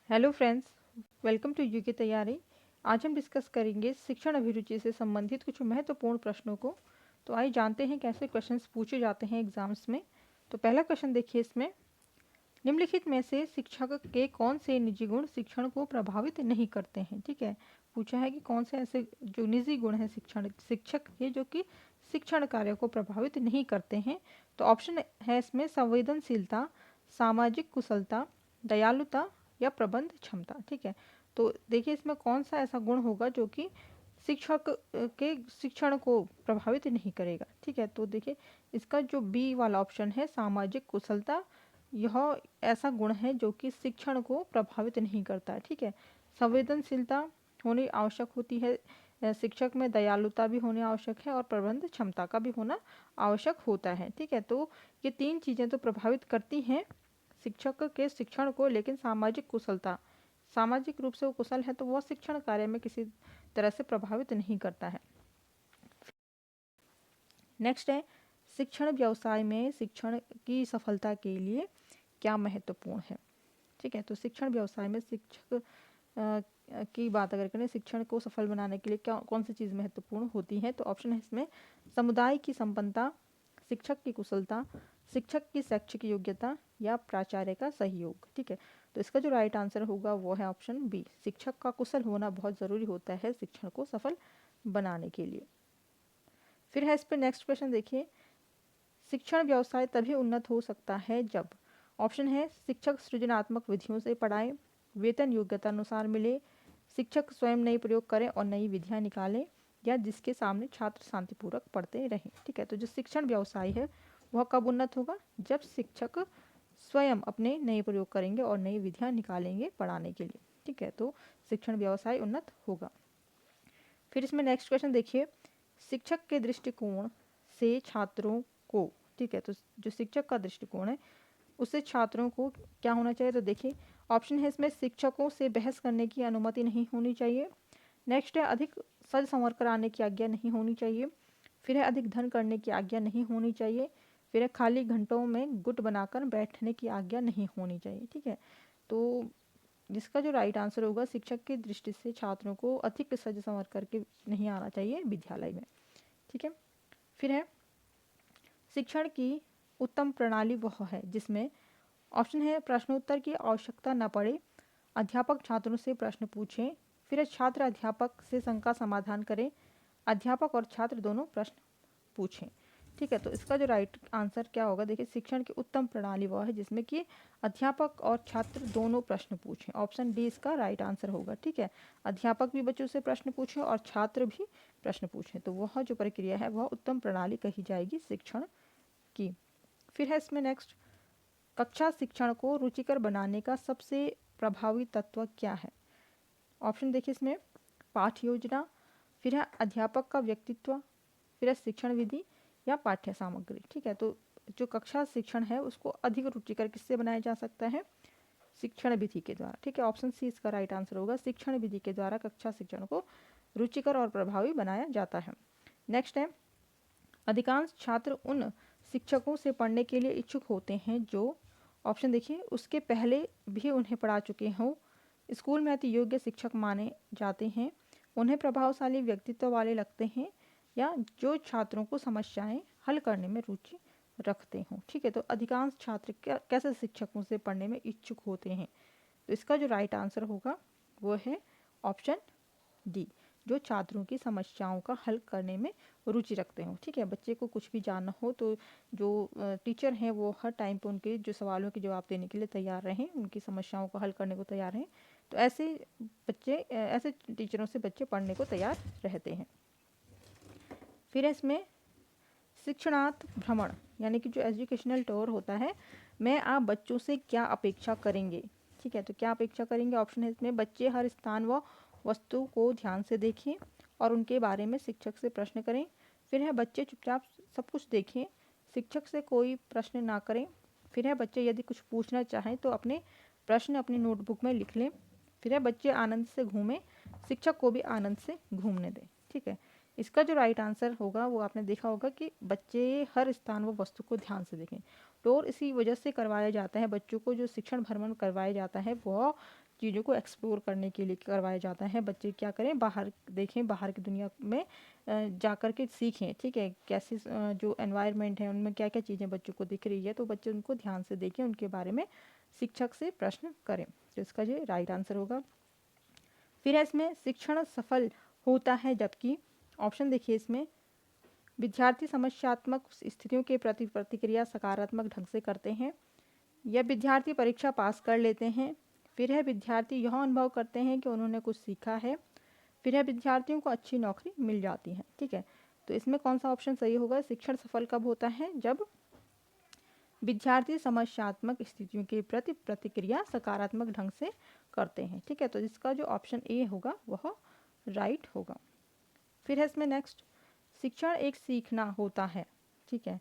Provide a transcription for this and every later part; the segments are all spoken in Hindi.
Hello friends, welcome to UK तैयारी। आज हम डिस्कस करेंगे शिक्षण अभिरुचि से संबंधित कुछ महत्वपूर्ण प्रश्नों को। तो आइए जानते हैं कैसे क्वेश्चंस पूछे जाते हैं एग्जाम्स में। तो पहला क्वेश्चन देखिए इसमें, निम्नलिखित में से शिक्षक के कौन से निजी गुण शिक्षण को प्रभावित नहीं करते हैं। ठीक है, पूछा है कि कौन से ऐसे जो निजी गुण हैं शिक्षक के जो कि शिक्षण कार्य को प्रभावित नहीं करते हैं। तो ऑप्शन है इसमें संवेदनशीलता, सामाजिक कुशलता, दयालुता या प्रबंध क्षमता। ठीक है, तो देखिए इसमें कौन सा ऐसा गुण होगा जो कि शिक्षक के शिक्षण को प्रभावित नहीं करेगा। ठीक है, तो देखिए इसका जो बी वाला ऑप्शन है सामाजिक कुशलता, यह ऐसा गुण है जो कि शिक्षण को प्रभावित नहीं करता है। ठीक है, संवेदनशीलता होनी आवश्यक होती है शिक्षक में, दयालुता भी होनी आवश्यक है और प्रबंध क्षमता का भी होना आवश्यक होता है। ठीक है, तो ये तीन चीज़ें तो प्रभावित करती हैं शिक्षक के शिक्षण को, लेकिन सामाजिक कुशलता, सामाजिक रूप से वो कुशल है तो वह शिक्षण कार्य में किसी तरह से प्रभावित नहीं करता है। नेक्स्ट है, शिक्षण व्यवसाय में शिक्षण की सफलता के लिए क्या महत्वपूर्ण है। ठीक है, तो शिक्षण व्यवसाय में शिक्षक की बात अगर करें, शिक्षण को सफल बनाने के लिए क्या कौन सी चीज़ महत्वपूर्ण होती है। तो ऑप्शन है इसमें समुदाय की संपन्नता, शिक्षक की कुशलता, शिक्षक की शैक्षिक योग्यता या प्राचार्य का सहयोग। ठीक है, तो इसका जो राइट आंसर होगा वो है ऑप्शन बी, शिक्षक का कुशल होना बहुत ज़रूरी होता है शिक्षण को सफल बनाने के लिए। फिर है इस पर नेक्स्ट क्वेश्चन देखिए, शिक्षण व्यवसाय तभी उन्नत हो सकता है जब, ऑप्शन है शिक्षक सृजनात्मक विधियों से पढ़ाए, वेतन योग्यता अनुसार मिले, शिक्षक स्वयं नई प्रयोग करें और नई विधियां निकालें, या जिसके सामने छात्र शांतिपूर्वक पढ़ते रहें। ठीक है, तो जो शिक्षण व्यवसाय है वह कब उन्नत होगा, जब शिक्षक स्वयं अपने नए प्रयोग करेंगे और नई विधियां निकालेंगे पढ़ाने के लिए। ठीक है, तो शिक्षण व्यवसाय उन्नत होगा। फिर इसमें नेक्स्ट क्वेश्चन देखिए, शिक्षक के दृष्टिकोण से छात्रों को, ठीक है, तो जो शिक्षक का दृष्टिकोण है उससे छात्रों को क्या होना चाहिए। तो देखिए ऑप्शन है इसमें शिक्षकों से बहस करने की अनुमति नहीं होनी चाहिए। नेक्स्ट है अधिक सज संवर कर आने की आज्ञा नहीं होनी चाहिए। फिर है अधिक धन करने की आज्ञा नहीं होनी चाहिए। फिर है खाली घंटों में गुट बनाकर बैठने की आज्ञा नहीं होनी चाहिए। ठीक है, तो जिसका जो राइट आंसर होगा, शिक्षक की दृष्टि से छात्रों को अधिक सज संवर करके नहीं आना चाहिए विद्यालय में। ठीक है, फिर है शिक्षण की उत्तम प्रणाली वह है जिसमें, ऑप्शन है प्रश्नोत्तर की आवश्यकता न पड़े, अध्यापक छात्रों से प्रश्न पूछें, फिर छात्र अध्यापक से शंका समाधान करें, अध्यापक और छात्र दोनों प्रश्न पूछें। ठीक है, तो इसका जो राइट आंसर क्या होगा, देखिए शिक्षण की उत्तम प्रणाली वह है जिसमें कि अध्यापक और छात्र दोनों प्रश्न पूछें। ऑप्शन डी इसका राइट आंसर होगा। ठीक है, अध्यापक भी बच्चों से प्रश्न पूछें और छात्र भी प्रश्न पूछें, तो वह जो प्रक्रिया है वह उत्तम प्रणाली कही जाएगी शिक्षण की। फिर है इसमें नेक्स्ट, कक्षा शिक्षण को रुचिकर बनाने का सबसे प्रभावी तत्व क्या है। ऑप्शन देखिए इसमें पाठ योजना, फिर है अध्यापक का व्यक्तित्व, फिर है शिक्षण विधि या पाठ्य सामग्री। ठीक है, तो जो कक्षा शिक्षण है उसको अधिक रुचिकर किससे बनाया जा सकता है, शिक्षण विधि के द्वारा। ठीक है, ऑप्शन सी इसका राइट आंसर होगा, शिक्षण विधि के द्वारा कक्षा शिक्षण को रुचिकर और प्रभावी बनाया जाता है। नेक्स्ट है, अधिकांश छात्र उन शिक्षकों से पढ़ने के लिए इच्छुक होते हैं जो, ऑप्शन देखिए, उसके पहले भी उन्हें पढ़ा चुके हों, स्कूल में अति योग्य शिक्षक माने जाते हैं, उन्हें प्रभावशाली व्यक्तित्व वाले लगते हैं, या जो छात्रों को समस्याएं हल करने में रुचि रखते हों। ठीक है, तो अधिकांश छात्र कैसे शिक्षकों से पढ़ने में इच्छुक होते हैं। तो इसका जो राइट आंसर होगा वो है ऑप्शन डी, जो छात्रों की समस्याओं का हल करने में रुचि रखते हो। ठीक है, बच्चे को कुछ भी जानना हो तो जो टीचर हैं वो हर टाइम पे उनके जो सवालों के जवाब देने के लिए तैयार रहें, उनकी समस्याओं को हल करने को तैयार रहें, तो ऐसे बच्चे, ऐसे टीचरों से बच्चे पढ़ने को तैयार रहते हैं। फिर इसमें शिक्षणार्थ भ्रमण यानी कि जो एजुकेशनल टूर होता है, मैं आप बच्चों से क्या अपेक्षा करेंगे। ठीक है, तो क्या अपेक्षा करेंगे, ऑप्शन है इसमें बच्चे हर स्थान व वस्तु को ध्यान से देखें और उनके बारे में शिक्षक से प्रश्न करें। फिर है बच्चे चुपचाप सब कुछ देखें, शिक्षक से कोई प्रश्न ना करें। फिर है बच्चे यदि कुछ पूछना चाहें तो अपने प्रश्न अपनी नोटबुक में लिख लें। फिर है बच्चे आनंद से घूमें, शिक्षक को भी आनंद से घूमने दें। ठीक है, इसका जो राइट आंसर होगा वो आपने देखा होगा कि बच्चे हर स्थान व वस्तु को ध्यान से देखें। टूर इसी वजह से करवाया जाता है, बच्चों को जो शिक्षण भ्रमण करवाया जाता है वह चीज़ों को एक्सप्लोर करने के लिए करवाया जाता है। बच्चे क्या करें, बाहर देखें, बाहर की दुनिया में जा कर के सीखें, ठीक है। कैसे जो एनवायरनमेंट है उनमें क्या क्या चीज़ें बच्चों को दिख रही है, तो बच्चे उनको ध्यान से देखें, उनके बारे में शिक्षक से प्रश्न करें। तो इसका ये राइट आंसर होगा। फिर है इसमें शिक्षण सफल होता है जबकि, ऑप्शन देखिए इसमें, विद्यार्थी समस्यात्मक स्थितियों के प्रति प्रतिक्रिया सकारात्मक ढंग से करते हैं, या विद्यार्थी परीक्षा पास कर लेते हैं, फिर है विद्यार्थी यह अनुभव करते हैं कि उन्होंने कुछ सीखा है, फिर है विद्यार्थियों को अच्छी नौकरी मिल जाती है, ठीक है। तो इसमें कौन सा ऑप्शन सही होगा? शिक्षण सफल कब होता है? जब विद्यार्थी समस्यात्मक स्थितियों के प्रति प्रतिक्रिया सकारात्मक ढंग से करते हैं, ठीक है। तो इसका जो ऑप्शन ए होगा वह राइट होगा। फिर है इसमें नेक्स्ट, शिक्षण एक सीखना होता है, ठीक है।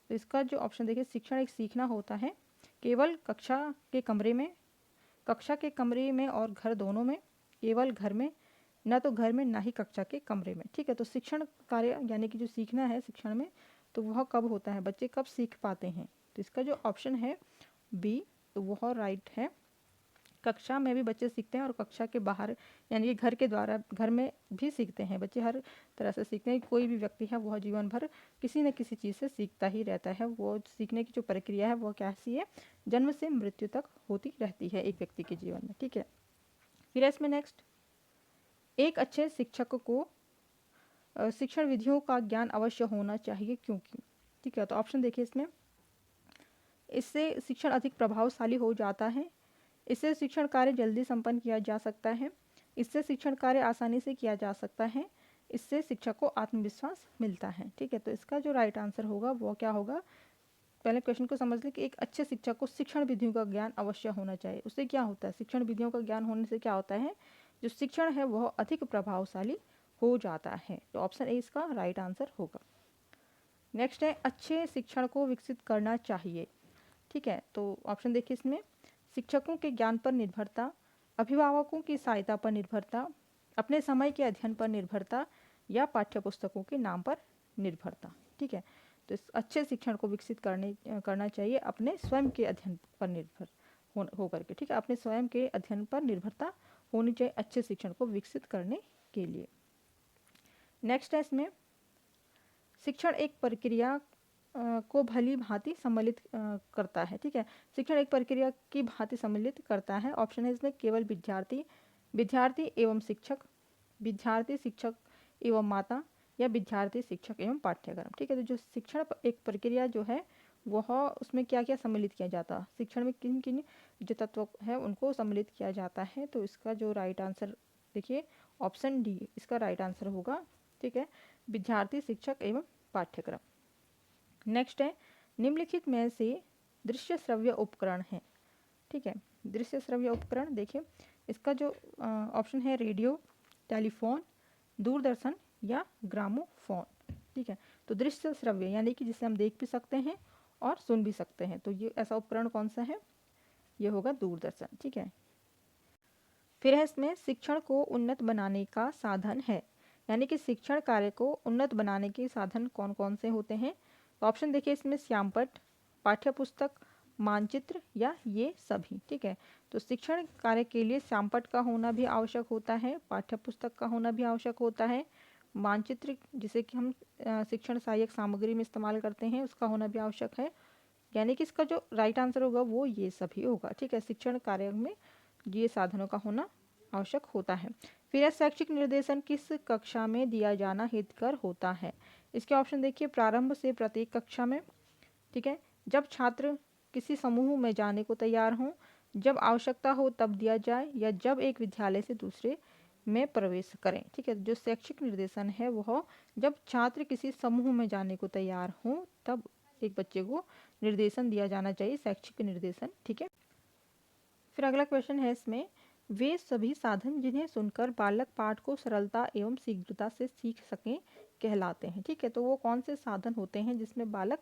तो इसका जो ऑप्शन देखिए, शिक्षण एक सीखना होता है केवल कक्षा के कमरे में और घर दोनों में, केवल घर में, ना तो घर में ना ही कक्षा के कमरे में, ठीक है। तो शिक्षण कार्य यानी कि जो सीखना है शिक्षण में, तो वह कब होता है, बच्चे कब सीख पाते हैं? तो इसका जो ऑप्शन है बी, तो वह राइट है। कक्षा में भी बच्चे सीखते हैं और कक्षा के बाहर यानी कि घर के द्वारा, घर में भी सीखते हैं बच्चे, हर तरह से सीखते हैं। कोई भी व्यक्ति है वह जीवन भर किसी न किसी चीज़ से सीखता ही रहता है। वो सीखने की जो प्रक्रिया है वह कैसी है, जन्म से मृत्यु तक होती रहती है एक व्यक्ति के जीवन में, ठीक है। फिर इसमें नेक्स्ट, एक अच्छे शिक्षक को शिक्षण विधियों का ज्ञान अवश्य होना चाहिए क्योंकि, ठीक है। तो ऑप्शन देखिए इसमें, इससे शिक्षण अधिक प्रभावशाली हो जाता है, इससे शिक्षण कार्य जल्दी संपन्न किया जा सकता है, इससे शिक्षण कार्य आसानी से किया जा सकता है, इससे शिक्षक को आत्मविश्वास मिलता है, ठीक है। तो इसका जो राइट आंसर होगा वो क्या होगा? पहले क्वेश्चन को समझ लें कि एक अच्छे शिक्षक को शिक्षण विधियों का ज्ञान अवश्य होना चाहिए। उससे क्या होता है, शिक्षण विधियों का ज्ञान होने से क्या होता है, जो शिक्षण है वह अधिक प्रभावशाली हो जाता है। तो ऑप्शन ए इसका राइट आंसर होगा। नेक्स्ट है, अच्छे शिक्षण को विकसित करना चाहिए, ठीक है। तो ऑप्शन देखिए इसमें, शिक्षकों के ज्ञान पर निर्भरता, अभिभावकों की सहायता पर निर्भरता, अपने समय के अध्ययन पर निर्भरता, या पाठ्य पुस्तकों के नाम पर निर्भरता, ठीक है। तो इस अच्छे शिक्षण को विकसित करना चाहिए अपने स्वयं के अध्ययन पर निर्भर होकर के, ठीक है। अपने स्वयं के अध्ययन पर निर्भरता होनी चाहिए अच्छे शिक्षण को विकसित करने के लिए। नेक्स्ट है इसमें, शिक्षण एक प्रक्रिया को भली भांति सम्मिलित करता है, ठीक है। शिक्षण एक प्रक्रिया की भांति सम्मिलित करता है। ऑप्शन है इसमें, केवल विद्यार्थी एवं शिक्षक, विद्यार्थी शिक्षक एवं माता, या विद्यार्थी शिक्षक एवं पाठ्यक्रम, ठीक है। तो जो शिक्षण एक प्रक्रिया जो है वह, उसमें क्या क्या सम्मिलित किया जाता है, शिक्षण में किन किन जो तत्व है उनको सम्मिलित किया जाता है। तो इसका जो राइट आंसर देखिए, ऑप्शन डी इसका राइट आंसर होगा, ठीक है, विद्यार्थी शिक्षक एवं पाठ्यक्रम। नेक्स्ट है, निम्नलिखित में से दृश्य श्रव्य उपकरण है, ठीक है। दृश्य श्रव्य उपकरण देखिए, इसका जो ऑप्शन है रेडियो, टेलीफोन, दूरदर्शन, या ग्रामोफोन, ठीक है। तो दृश्य श्रव्य यानी कि जिसे हम देख भी सकते हैं और सुन भी सकते हैं, तो ये ऐसा उपकरण कौन सा है? ये होगा दूरदर्शन, ठीक है। फिर है इसमें, शिक्षण को उन्नत बनाने का साधन है, यानी कि शिक्षण कार्य को उन्नत बनाने के साधन कौन कौन से होते हैं? तो ऑप्शन देखिए इसमें, श्यामपट्ट, पाठ्यपुस्तक, मानचित्र, या ये सभी, ठीक है। तो शिक्षण कार्य के लिए श्यामपट्ट का होना भी आवश्यक होता है, पाठ्यपुस्तक का होना भी आवश्यक होता है, मानचित्र जिसे कि हम शिक्षण सहायक सामग्री में इस्तेमाल करते हैं उसका होना भी आवश्यक है, यानी कि इसका जो राइट आंसर होगा वो ये सभी होगा, ठीक है। शिक्षण कार्य में ये साधनों का होना आवश्यक होता है। फिर शैक्षिक निर्देशन किस कक्षा में दिया जाना हितकर होता है? इसके ऑप्शन देखिए, प्रारंभ से प्रत्येक कक्षा में, ठीक है, जब छात्र किसी समूह में जाने को तैयार हों, जब आवश्यकता हो तब दिया जाए, या जब एक विद्यालय से दूसरे में प्रवेश करें, ठीक है। जो शैक्षिक निर्देशन है वह जब छात्र किसी समूह में जाने को तैयार हों तब एक बच्चे को निर्देशन दिया जाना चाहिए, शैक्षिक निर्देशन, ठीक है। फिर अगला क्वेश्चन है इसमें, वे सभी साधन जिन्हें सुनकर बालक पाठ को सरलता एवं शीघ्रता से सीख सकें कहलाते हैं, ठीक है। तो वो कौन से साधन होते हैं जिसमें बालक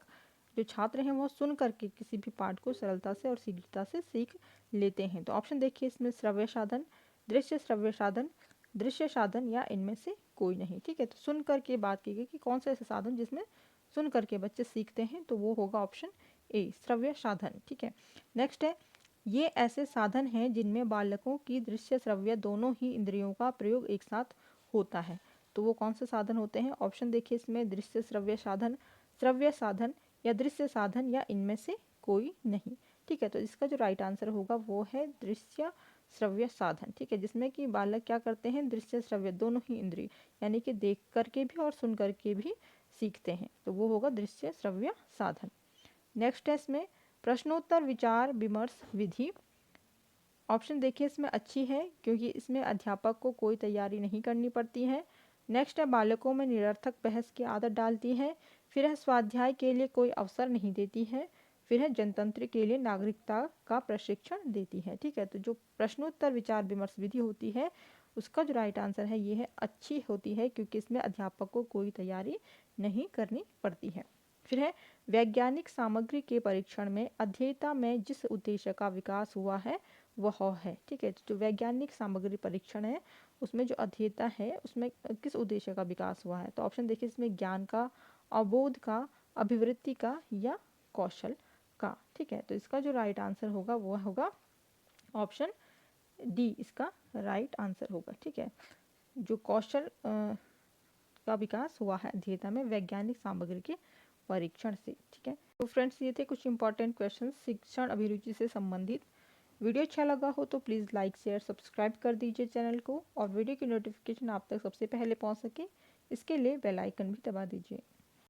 जो छात्र हैं वो सुन करके किसी भी पाठ को सरलता से और शीघ्रता से सीख लेते हैं? तो ऑप्शन देखिए इसमें, श्रव्य साधन, दृश्य श्रव्य साधन, दृश्य साधन, या इनमें से कोई नहीं, ठीक है। तो सुन करके बात की गई कि कौन से ऐसे साधन जिसमें सुन करके बच्चे सीखते हैं, तो वो होगा ऑप्शन ए, श्रव्य साधन, ठीक है। नेक्स्ट है, ये ऐसे साधन हैं जिनमें बालकों की दृश्य श्रव्य दोनों ही इंद्रियों का प्रयोग एक साथ होता है। तो वो कौन से साधन होते हैं? ऑप्शन देखिए इसमें, दृश्य श्रव्य साधन या दृश्य साधन या इनमें से कोई नहीं। ठीक है, तो इसका जो राइट आंसर होगा वो है दृश्य श्रव्य साधन। ठीक है, जिसमें कि बालक क्या करते हैं, दृश्य श्रव्य दोनों ही इंद्रिय यानी कि देख करके भी और सुन करके भी सीखते हैं, तो वो होगा दृश्य श्रव्य साधन। नेक्स्ट है इसमें प्रश्नोत्तर विचार विमर्श विधि। ऑप्शन देखिए इसमें अच्छी है क्योंकि इसमें अध्यापक को कोई तैयारी नहीं करनी पड़ती है। नेक्स्ट है बालकों में निरर्थक बहस की आदत डालती है। फिर है स्वाध्याय के लिए कोई अवसर नहीं देती है। फिर है जनतंत्र के लिए नागरिकता का प्रशिक्षण देती है। ठीक है, तो जो प्रश्नोत्तर विचार विमर्श विधि होती है उसका जो राइट आंसर है ये है अच्छी होती है क्योंकि इसमें अध्यापक को कोई तैयारी नहीं करनी पड़ती है। फिर है वैज्ञानिक सामग्री के परीक्षण में अध्येता में जिस उद्देश्य का विकास हुआ है वह है। ठीक है, तो जो वैज्ञानिक सामग्री परीक्षण है उसमें जो अध्येता है उसमें किस उद्देश्य का विकास हुआ है? तो ऑप्शन देखिए इसमें ज्ञान का, अवबोध का, अभिवृत्ति का या कौशल का। ठीक है, तो इसका जो राइट आंसर होगा वो होगा ऑप्शन डी, इसका राइट आंसर होगा। ठीक है, जो कौशल का विकास हुआ है अध्येता में वैज्ञानिक सामग्री के परीक्षण से। ठीक है, तो फ्रेंड्स ये थे कुछ इंपॉर्टेंट क्वेश्चन शिक्षण अभिरुचि से संबंधित। वीडियो अच्छा लगा हो तो प्लीज़ लाइक शेयर सब्सक्राइब कर दीजिए चैनल को, और वीडियो की नोटिफिकेशन आप तक सबसे पहले पहुंच सके इसके लिए बेल आइकन भी दबा दीजिए।